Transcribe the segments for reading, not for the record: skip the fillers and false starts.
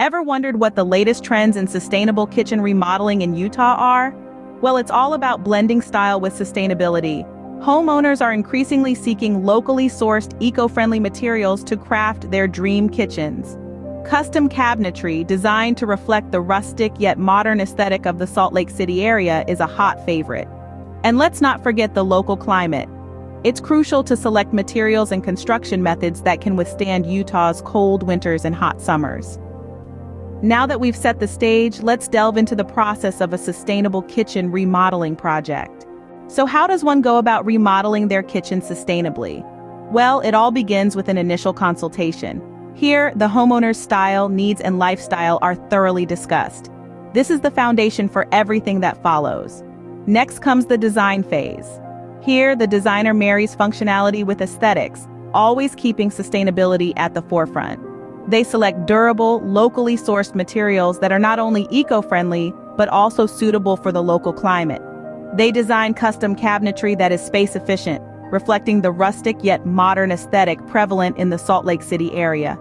Ever wondered what the latest trends in sustainable kitchen remodeling in Utah are? Well, it's all about blending style with sustainability. Homeowners are increasingly seeking locally sourced, eco-friendly materials to craft their dream kitchens. Custom cabinetry, designed to reflect the rustic yet modern aesthetic of the Salt Lake City area, is a hot favorite. And let's not forget the local climate. It's crucial to select materials and construction methods that can withstand Utah's cold winters and hot summers. Now that we've set the stage, let's delve into the process of a sustainable kitchen remodeling project. So how does one go about remodeling their kitchen sustainably? Well, it all begins with an initial consultation. Here, the homeowner's style, needs, and lifestyle are thoroughly discussed. This is the foundation for everything that follows. Next comes the design phase. Here, the designer marries functionality with aesthetics, always keeping sustainability at the forefront. They select durable, locally sourced materials that are not only eco-friendly, but also suitable for the local climate. They design custom cabinetry that is space-efficient, reflecting the rustic yet modern aesthetic prevalent in the Salt Lake City area.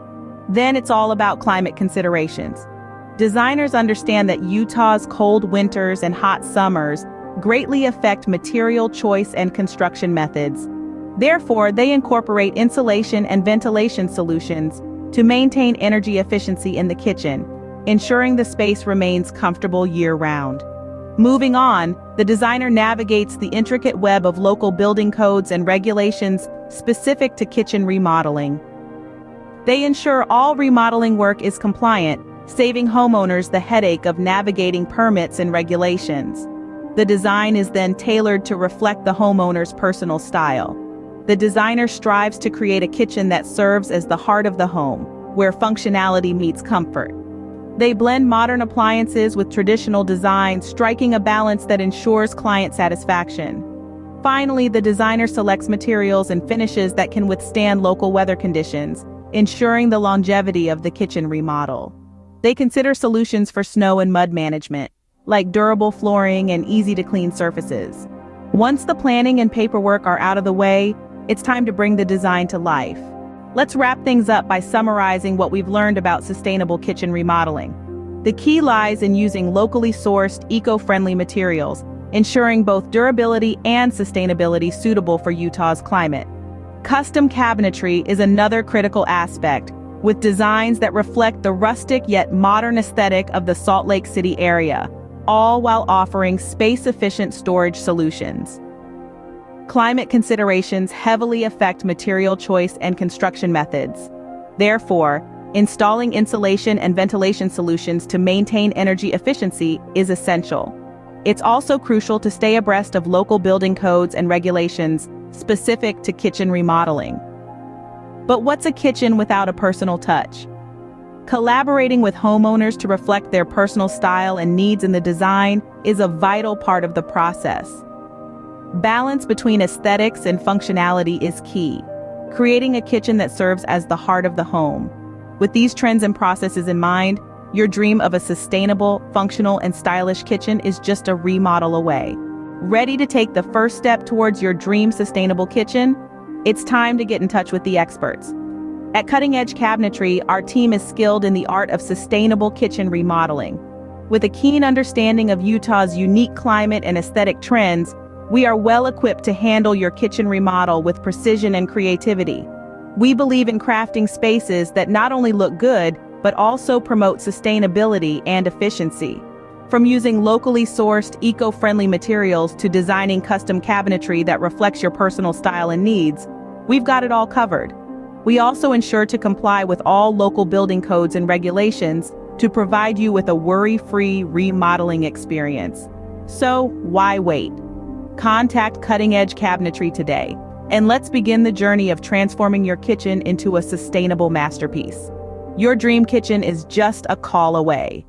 Then it's all about climate considerations. Designers understand that Utah's cold winters and hot summers greatly affect material choice and construction methods. Therefore, they incorporate insulation and ventilation solutions to maintain energy efficiency in the kitchen, ensuring the space remains comfortable year-round. Moving on, the designer navigates the intricate web of local building codes and regulations specific to kitchen remodeling. They ensure all remodeling work is compliant, saving homeowners the headache of navigating permits and regulations. The design is then tailored to reflect the homeowner's personal style. The designer strives to create a kitchen that serves as the heart of the home, where functionality meets comfort. They blend modern appliances with traditional design, striking a balance that ensures client satisfaction. Finally, the designer selects materials and finishes that can withstand local weather conditions, ensuring the longevity of the kitchen remodel. They consider solutions for snow and mud management, like durable flooring and easy-to-clean surfaces. Once the planning and paperwork are out of the way, it's time to bring the design to life. Let's wrap things up by summarizing what we've learned about sustainable kitchen remodeling. The key lies in using locally sourced, eco-friendly materials, ensuring both durability and sustainability suitable for Utah's climate. Custom cabinetry is another critical aspect, with designs that reflect the rustic yet modern aesthetic of the Salt Lake City area, all while offering space-efficient storage solutions. Climate considerations heavily affect material choice and construction methods. Therefore, installing insulation and ventilation solutions to maintain energy efficiency is essential. It's also crucial to stay abreast of local building codes and regulations specific to kitchen remodeling. But what's a kitchen without a personal touch? Collaborating with homeowners to reflect their personal style and needs in the design is a vital part of the process. Balance between aesthetics and functionality is key, creating a kitchen that serves as the heart of the home. With these trends and processes in mind, your dream of a sustainable, functional, and stylish kitchen is just a remodel away. Ready to take the first step towards your dream sustainable kitchen? It's time to get in touch with the experts. At Cutting Edge Cabinetry, our team is skilled in the art of sustainable kitchen remodeling. With a keen understanding of Utah's unique climate and aesthetic trends, we are well equipped to handle your kitchen remodel with precision and creativity. We believe in crafting spaces that not only look good, but also promote sustainability and efficiency. From using locally sourced, eco-friendly materials to designing custom cabinetry that reflects your personal style and needs, we've got it all covered. We also ensure to comply with all local building codes and regulations to provide you with a worry-free remodeling experience. So, why wait? Contact Cutting Edge Cabinetry today, and let's begin the journey of transforming your kitchen into a sustainable masterpiece. Your dream kitchen is just a call away.